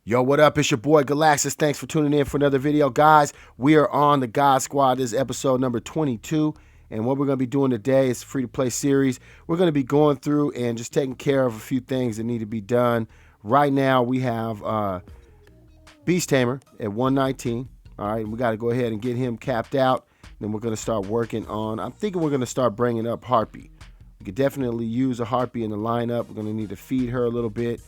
Yo, what up? It's your boy Galaxus. Thanks for tuning in for another video. Guys, we are on the God Squad. This is episode number 22. And what we're going to be doing today is a free-to-play series. We're going to be going through and just taking care of a few things that need to be done. Right now, we have Beast Tamer at 119. All right, we got to go ahead and get him capped out. Then we're going to start working on, I'm thinking we're going to start bringing up Harpy. We could definitely use a Harpy in the lineup. We're going to need to feed her a little bit.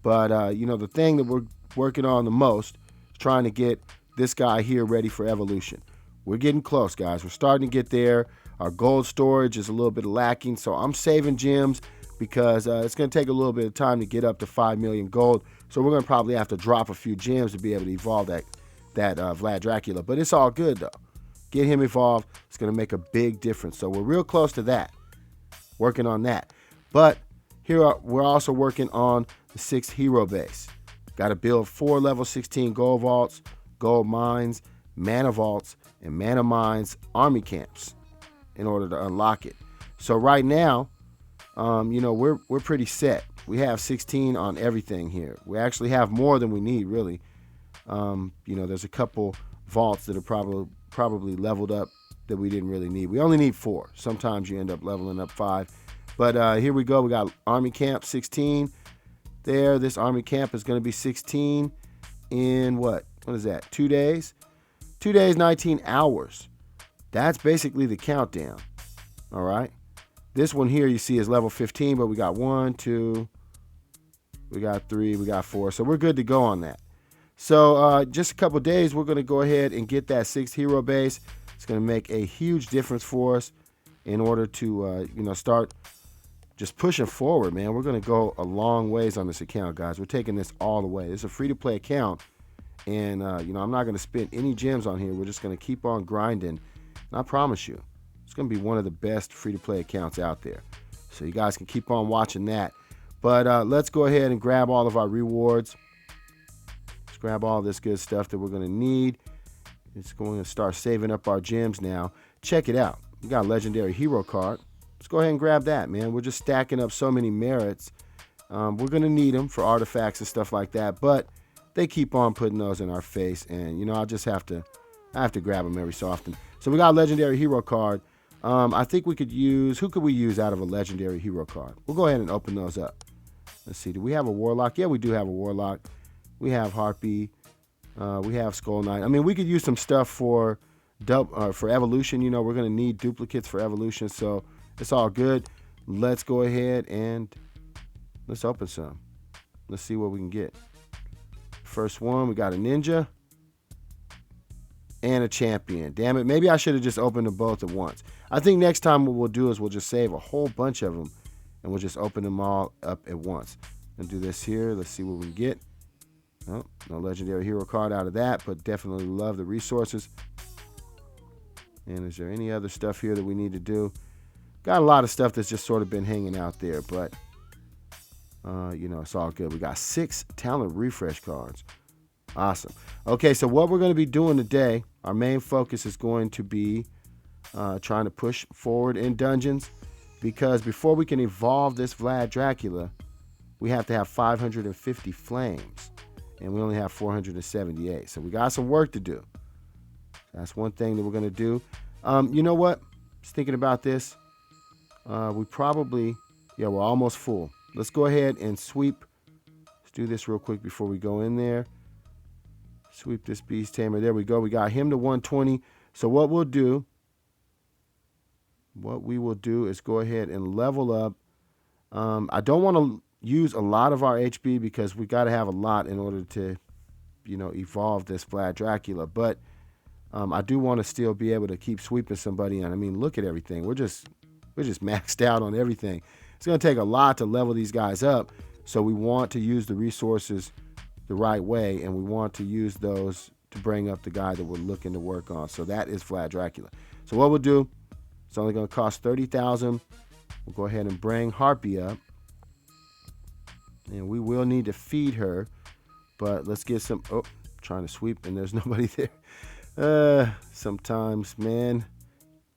But, you know, the thing that we're working on the most is trying to get this guy here ready for evolution. We're getting close, guys. We're starting to get there. Our gold storage is a little bit lacking, so I'm saving gems because it's going to take a little bit of time to get up to 5 million gold. So we're going to probably have to drop a few gems to be able to evolve that Vlad Dracula. But it's all good, though. Get him evolved. It's going to make a big difference. So we're real close to that, working on that. But we're also working on the 6th hero base. Got to build 4 level 16 gold vaults, gold mines, mana vaults, and mana mines army camps in order to unlock it. So right now, you know, we're pretty set. We have 16 on everything here. We actually have more than we need, really. You know, there's a couple vaults that are probably leveled up that we didn't really need. We only need 4. Sometimes you end up leveling up 5. But here we go. We got army camp 16 there. This army camp is going to be 16 in what is that? 2 days? 2 days, 19 hours. That's basically the countdown. All right. This one here you see is level 15, but we got 1, 2, we got 3, we got 4. So we're good to go on that. So just a couple days, we're going to go ahead and get that 6th hero base. It's going to make a huge difference for us in order to, you know, start just pushing forward, man. We're going to go a long ways on this account, guys. We're taking this all the way. It's a free-to-play account, and, you know, I'm not going to spend any gems on here. We're just going to keep on grinding, and I promise you, it's going to be one of the best free-to-play accounts out there. So you guys can keep on watching that. But let's go ahead and grab all of our rewards. Let's grab all this good stuff that we're going to need. It's going to start saving up our gems now. Check it out. We got a legendary hero card. Let's go ahead and grab that, man. We're just stacking up so many merits. We're going to need them for artifacts and stuff like that, but they keep on putting those in our face, and, you know, I have to grab them every so often. So we got a legendary hero card. I think we could use, who could we use out of a legendary hero card? We'll go ahead and open those up. Let's see, do we have a warlock? Yeah, we do have a warlock. We have Harpy. We have Skull Knight. I mean, we could use some stuff for evolution. You know, we're going to need duplicates for evolution, so it's all good. Let's go ahead and let's open some. Let's see what we can get. First one, we got a ninja and a champion. Damn it, maybe I should have just opened them both at once. I think next time what we'll do is we'll just save a whole bunch of them and we'll just open them all up at once. And do this here. Let's see what we can get. Oh, no legendary hero card out of that, but definitely love the resources. And is there any other stuff here that we need to do? Got a lot of stuff that's just sort of been hanging out there, but, you know, it's all good. We got 6 talent refresh cards. Awesome. Okay, so what we're going to be doing today, our main focus is going to be trying to push forward in dungeons, because before we can evolve this Vlad Dracula, we have to have 550 flames, and we only have 478. So we got some work to do. That's one thing that we're going to do. You know what? Just thinking about this. We probably, yeah, we're almost full. Let's go ahead and sweep. Let's do this real quick before we go in there. Sweep this Beast Tamer. There we go. We got him to 120. So what we will do is go ahead and level up. I don't want to use a lot of our HP because we got to have a lot in order to, you know, evolve this Vlad Dracula. But I do want to still be able to keep sweeping somebody in. I mean, look at everything. We're just maxed out on everything. It's going to take a lot to level these guys up. So we want to use the resources the right way, and we want to use those to bring up the guy that we're looking to work on. So that is Vlad Dracula. So what we'll do, it's only going to cost 30,000. We'll go ahead and bring Harpy up. And we will need to feed her. But let's get some, oh, trying to sweep and there's nobody there. Sometimes, man,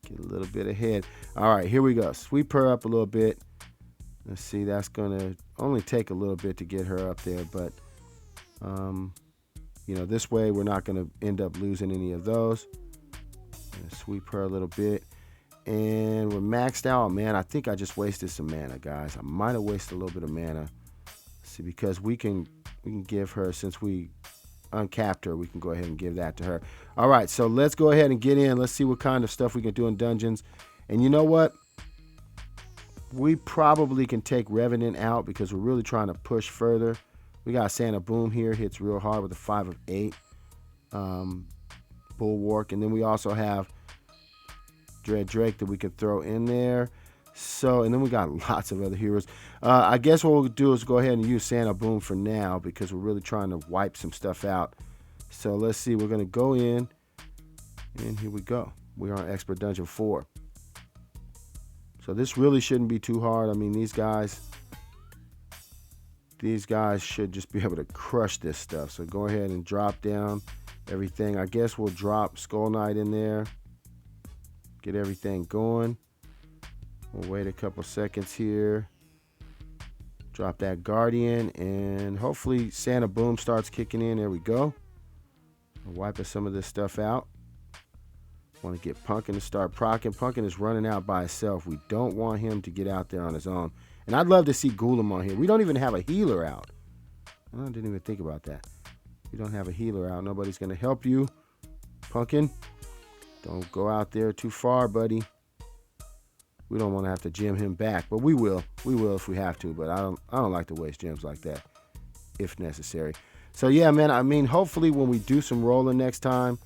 get a little bit ahead. All right, here we go. Sweep her up a little bit. Let's see, that's going to only take a little bit to get her up there, but This way we're not going to end up losing any of those. Sweep her a little bit. And we're maxed out. Man, I think I just wasted some mana, guys. I might have wasted a little bit of mana. See, because we can give her, since we uncapped her, we can go ahead and give that to her. All right, so let's go ahead and get in. Let's see what kind of stuff we can do in dungeons. And you know what? We probably can take Revenant out because we're really trying to push further. We got Santa Boom here, hits real hard with a 5 of 8. Bulwark, and then we also have Dread Drake that we can throw in there. So, and then we got lots of other heroes. I guess what we'll do is go ahead and use Santa Boom for now because we're really trying to wipe some stuff out. So let's see. We're going to go in, and here we go. We are on Expert Dungeon 4. So this really shouldn't be too hard. I mean, these guys should just be able to crush this stuff. So go ahead and drop down everything. I guess we'll drop Skull Knight in there. Get everything going. We'll wait a couple seconds here. Drop that Guardian, and hopefully Santa Boom starts kicking in. There we go. Wiping some of this stuff out. Want to get Pumpkin to start proccing. Pumpkin is running out by himself. We don't want him to get out there on his own. And I'd love to see Golem on here. We don't even have a healer out. I didn't even think about that. You don't have a healer out. Nobody's going to help you. Pumpkin, don't go out there too far, buddy. We don't want to have to gem him back, but we will. We will if we have to, but I don't like to waste gems like that if necessary. So yeah, man, I mean, hopefully when we do some rolling next time,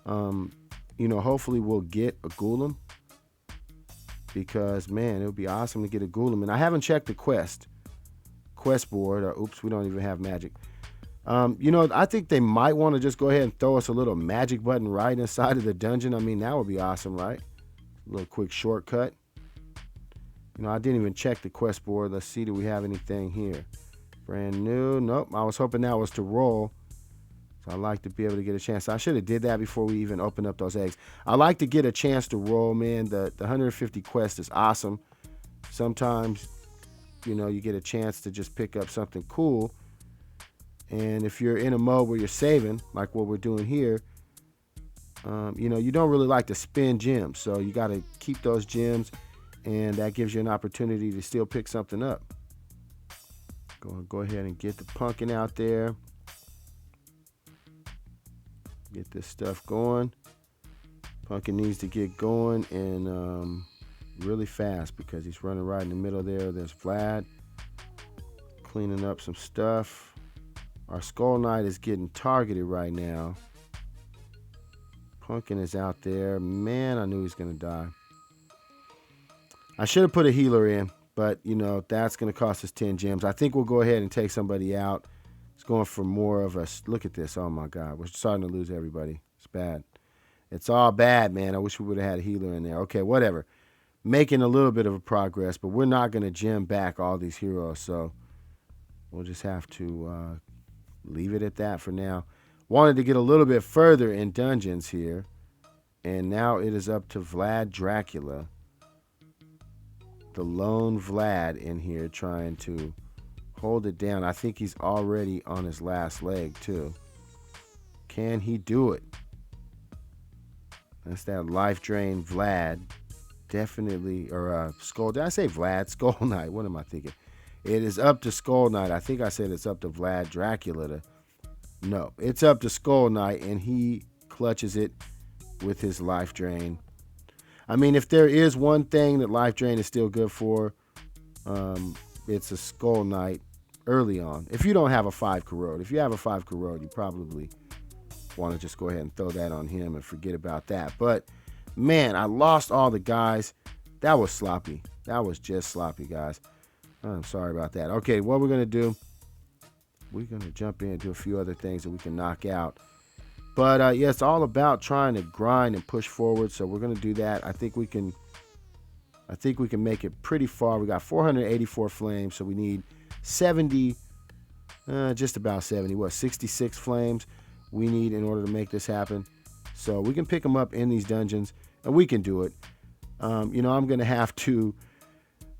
hopefully we'll get a Golem, because man, it would be awesome to get a Golem. And I haven't checked the quest board, or oops, we don't even have magic. I think they might want to just go ahead and throw us a little magic button right inside of the dungeon. I mean, that would be awesome, right? A little quick shortcut. I didn't even check the quest board. Let's see, do we have anything here? Brand new. Nope. I was hoping that was to roll. So I like to be able to get a chance. I should have did that before we even opened up those eggs. I like to get a chance to roll, man. The 150 quest is awesome. Sometimes, you get a chance to just pick up something cool. And if you're in a mode where you're saving, like what we're doing here, you don't really like to spend gems. So you got to keep those gems, and that gives you an opportunity to still pick something up. Go ahead and get the Pumpkin out there. Get this stuff going. Pumpkin needs to get going, and really fast, because he's running right in the middle there. There's Vlad cleaning up some stuff. Our Skull Knight is getting targeted right now. Pumpkin is out there. Man, I knew he was going to die. I should have put a healer in, but, that's going to cost us 10 gems. I think we'll go ahead and take somebody out. It's going for more of us. Look at this. Oh, my God. We're starting to lose everybody. It's bad. It's all bad, man. I wish we would have had a healer in there. Okay, whatever. Making a little bit of a progress, but we're not going to gem back all these heroes, so we'll just have to leave it at that for now. Wanted to get a little bit further in dungeons here, and now it is up to Vlad Dracula, the lone Vlad in here, trying to hold it down. I think he's already on his last leg too. Can he do it? That's that life drain Vlad. Definitely, or Skull. Did I say Vlad? Skull Knight. What am I thinking? It is up to Skull Knight. I think I said it's up to Vlad Dracula to. No, it's up to Skull Knight, and he clutches it with his life drain. I mean, if there is one thing that life drain is still good for, it's a Skull Knight early on. If you don't have a 5 corrode. If you have a 5 corrode, you probably want to just go ahead and throw that on him and forget about that. But man, I lost all the guys. That was sloppy. That was just sloppy, guys. I'm sorry about that. Okay, what we're going to do, we're going to jump in and do a few other things that we can knock out. But yeah, it's all about trying to grind and push forward. So we're going to do that. I think we can make it pretty far. We got 484 flames, so we need 70, just about 70. What, 66 flames we need in order to make this happen. So we can pick them up in these dungeons, and we can do it. I'm going to have to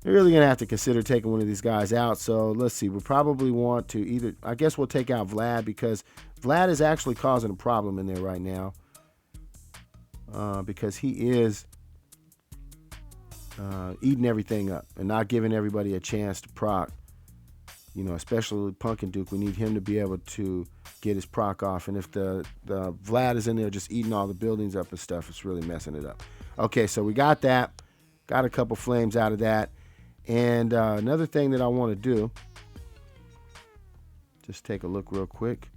You're really going to have to consider taking one of these guys out. So let's see. We probably want to either, I guess we'll take out Vlad, because Vlad is actually causing a problem in there right now. Because he is eating everything up and not giving everybody a chance to proc. You know, especially Pumpkin Duke, we need him to be able to get his proc off. And if the Vlad is in there just eating all the buildings up and stuff, it's really messing it up. Okay, so we got that. Got a couple flames out of that. And another thing that I want to do, just take a look real quick.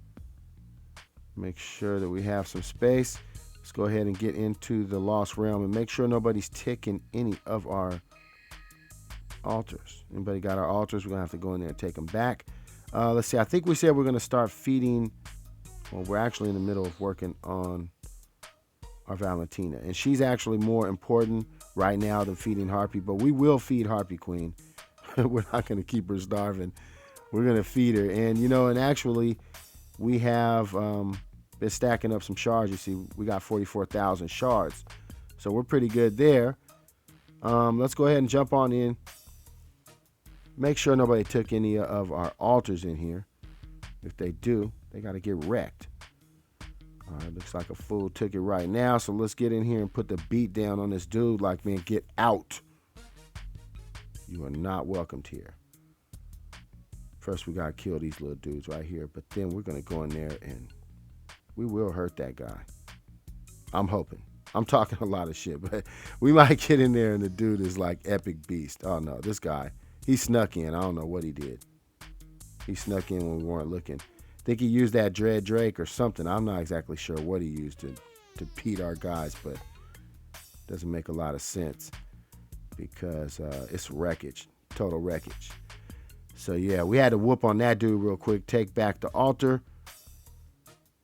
Make sure that we have some space. Let's go ahead and get into the Lost Realm and make sure nobody's ticking any of our altars. Anybody got our altars? We're going to have to go in there and take them back. Let's see. I think we said we're going to start feeding. Well, we're actually in the middle of working on our Valentina. And she's actually more important right now than feeding Harpy. But we will feed Harpy Queen. We're not going to keep her starving. We're going to feed her. And, you know, and actually we have been stacking up some shards. You see, we got 44,000 shards. So we're pretty good there. Let's go ahead and jump on in. Make sure nobody took any of our altars in here. If they do, they got to get wrecked. All right, looks like a fool took it right now. So let's get in here and put the beat down on this dude. Like, man, get out. You are not welcomed here. First, we got to kill these little dudes right here. But then we're going to go in there and we will hurt that guy. I'm hoping. I'm talking a lot of shit, but we might get in there and the dude is like epic beast. Oh, no, this guy. He snuck in. I don't know what he did. He snuck in when we weren't looking. I think he used that Dread Drake or something. I'm not exactly sure what he used to beat our guys, but it doesn't make a lot of sense because it's wreckage, total wreckage. So, yeah, we had to whoop on that dude real quick, take back the altar.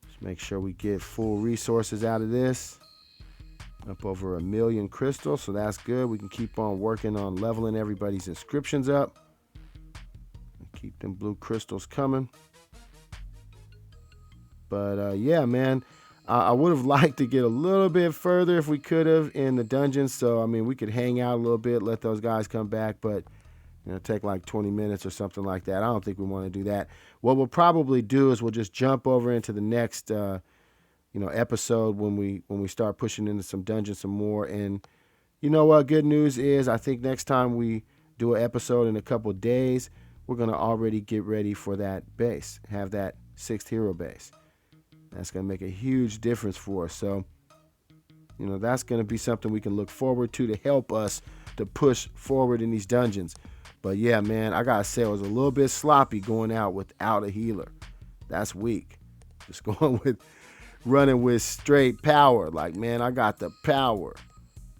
Let's make sure we get full resources out of this. Up over 1 million crystals, so that's good. We can keep on working on leveling everybody's inscriptions up. Keep them blue crystals coming. But yeah, man, I would have liked to get a little bit further if we could have in the dungeons. So, I mean, we could hang out a little bit, let those guys come back, but you know, take like 20 minutes or something like that. I don't think we want to do that. What we'll probably do is we'll just jump over into the next episode when we start pushing into some dungeons some more. And you know what? Good news is I think next time we do an episode in a couple of days, we're going to already get ready for that base, have that 6th hero base. That's going to make a huge difference for us. So, you know, that's going to be something we can look forward to help us to push forward in these dungeons. But yeah, man, I got to say, it was a little bit sloppy going out without a healer. That's weak. Just going with running with straight power. Like, man, I got the power.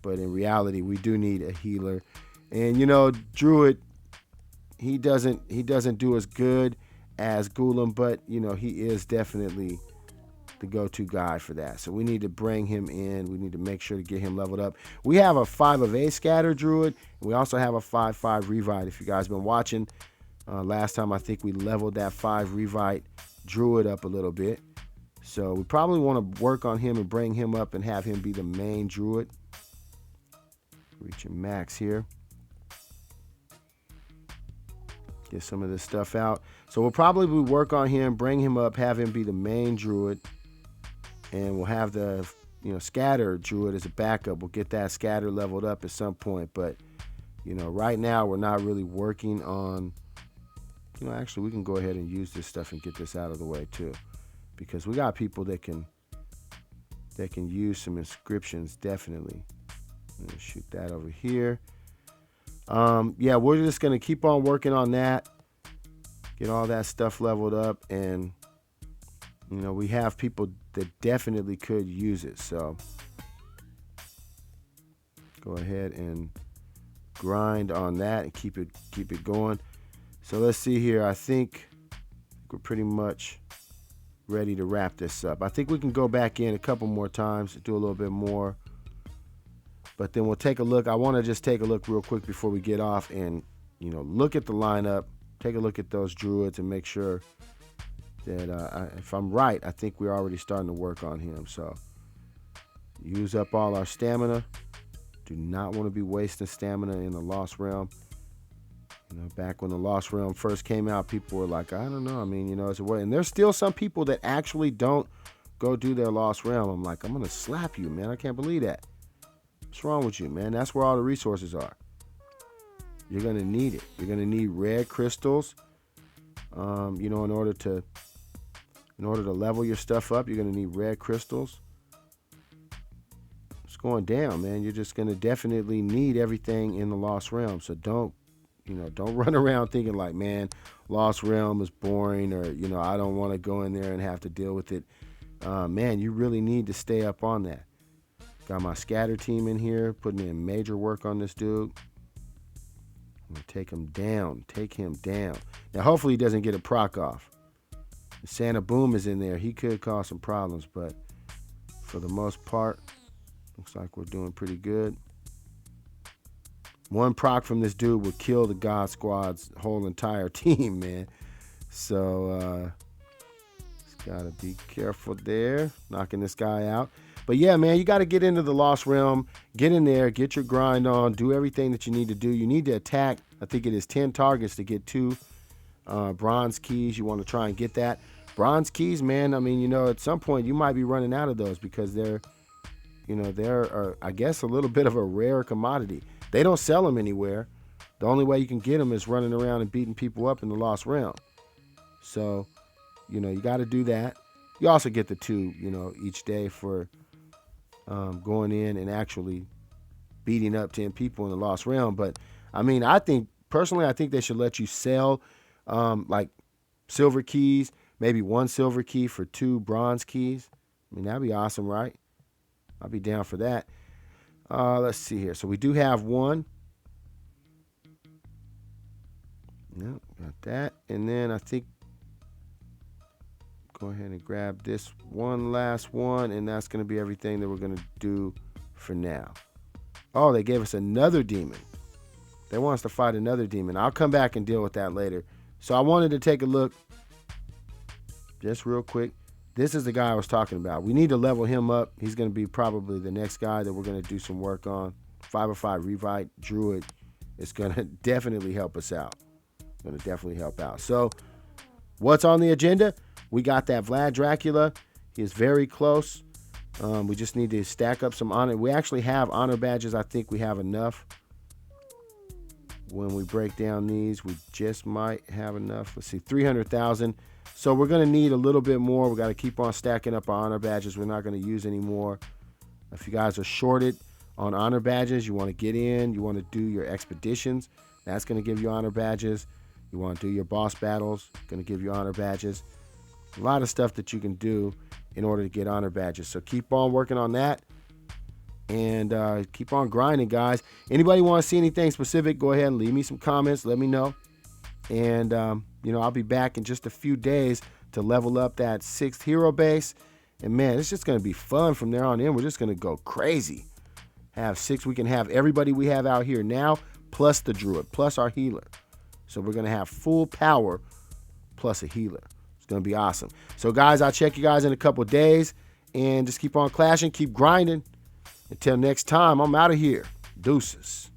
But in reality, we do need a healer. And, you know, Druid, he doesn't do as good as Golem, but, you know, he is definitely the go-to guy for that. So we need to bring him in. We need to make sure to get him leveled up. We have a 5 of A scatter Druid, and we also have a 5/5 Revite. If you guys been watching, last time I think we leveled that 5 Revite Druid up a little bit. So we probably want to work on him and bring him up and have him be the main Druid. Reaching max here. Get some of this stuff out. So we'll probably work on him, bring him up, have him be the main Druid. And we'll have the, scatter Druid as a backup. We'll get that scatter leveled up at some point. But, right now we're not really working on, actually we can go ahead and use this stuff and get this out of the way too. Because we got people that can use some inscriptions, definitely. I'm gonna shoot that over here. Yeah, we're just going to keep on working on that. Get all that stuff leveled up. And, we have people that definitely could use it. So go ahead and grind on that and keep it going. So let's see here. I think we're pretty much ready to wrap this up. I think we can go back in a couple more times, do a little bit more. But then we'll take a look. I want to just take a look real quick before we get off and, look at the lineup, take a look at those Druids and make sure that if I'm right, I think we're already starting to work on him. So use up all our stamina. Do not want to be wasting stamina in the Lost Realm. You know, back when the Lost Realm first came out, people were like, I don't know. I mean, you know, it's a way. And there's still some people that actually don't go do their Lost Realm. I'm like, I'm going to slap you, man. I can't believe that. What's wrong with you, man? That's where all the resources are. You're going to need it. You're going to need red crystals. You know, in order to level your stuff up, you're going to need red crystals. It's going down, man. You're just going to definitely need everything in the Lost Realm. So don't run around thinking like, man, Lost Realm is boring, or, you know, I don't want to go in there and have to deal with it. Man, you really need to stay up on that. Got my scatter team in here, putting in major work on this dude. I'm going to take him down. Take him down. Now, hopefully he doesn't get a proc off. If Santa Boom is in there, he could cause some problems, but for the most part, looks like we're doing pretty good. One proc from this dude would kill the God Squad's whole entire team, man. So, just gotta be careful there, knocking this guy out. But yeah, man, you got to get into the Lost Realm, get in there, get your grind on, do everything that you need to do. You need to attack. I think it is 10 targets to get 2 bronze keys. You want to try and get that. Bronze keys, man, I mean, you know, at some point you might be running out of those because they're I guess, a little bit of a rare commodity. They don't sell them anywhere. The only way you can get them is running around and beating people up in the Lost Realm. So, you know, you got to do that. You also get the 2, you know, each day for going in and actually beating up 10 people in the Lost Realm. But, I mean, I think they should let you sell, like, silver keys, maybe 1 silver key for 2 bronze keys. I mean, that'd be awesome, right? I'll be down for that. Let's see here. So we do have 1. Yep, got that. And then I think go ahead and grab this one last one, and that's going to be everything that we're going to do for now. Oh, they gave us another demon. They want us to fight another demon. I'll come back and deal with that later. So I wanted to take a look just real quick. This is the guy I was talking about. We need to level him up. He's going to be probably the next guy that we're going to do some work on. 505 Revite Druid is going to definitely help us out. Going to definitely help out. So what's on the agenda? We got that Vlad Dracula. He is very close. We just need to stack up some honor. We actually have honor badges. I think we have enough. When we break down these, we just might have enough. Let's see, 300,000. So we're going to need a little bit more. We got to keep on stacking up our honor badges. We're not going to use any more. If you guys are shorted on honor badges, you want to get in, you want to do your expeditions, that's going to give you honor badges. You want to do your boss battles, going to give you honor badges. A lot of stuff that you can do in order to get honor badges. So keep on working on that and keep on grinding, guys. Anybody want to see anything specific, go ahead and leave me some comments. Let me know. And, you know, I'll be back in just a few days to level up that 6th hero base. And, man, it's just going to be fun from there on in. We're just going to go crazy. Have 6. We can have everybody we have out here now, plus the druid, plus our healer. So we're going to have full power plus a healer. It's going to be awesome. So, guys, I'll check you guys in a couple of days. And just keep on clashing, keep grinding. Until next time, I'm out of here. Deuces.